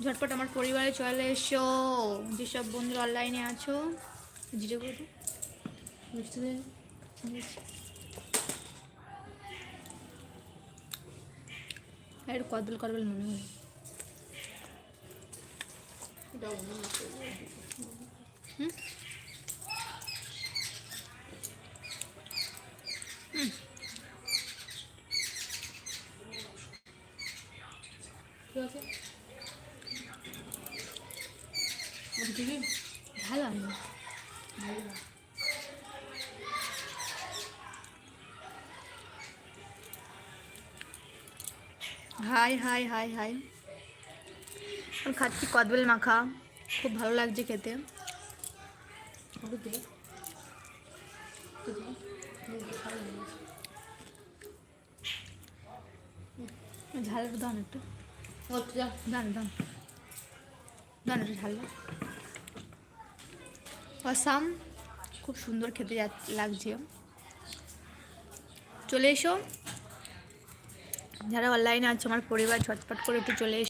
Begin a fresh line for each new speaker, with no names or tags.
ঝটপট আমার পরিবারে চলে এসো, যেসব বন্ধুরা অনলাইনে আছো। জিরো করে মিষ্টি দিন। একটু কদল করবেন মনে হয়। হুম ভালো আমি হাই হাই হাই হাই, আমি খাচ্ছি কদবেল মাখা, খুব ভালো লাগছে খেতে। ঝাল দান একটু, দান দান দান একটু ঝাল। অসাম, খুব সুন্দর খেতে লাগছে। চলে এসো যারা অনলাইনে আছো আমার পরিবার, ঝটপট করে একটু চলে এসো।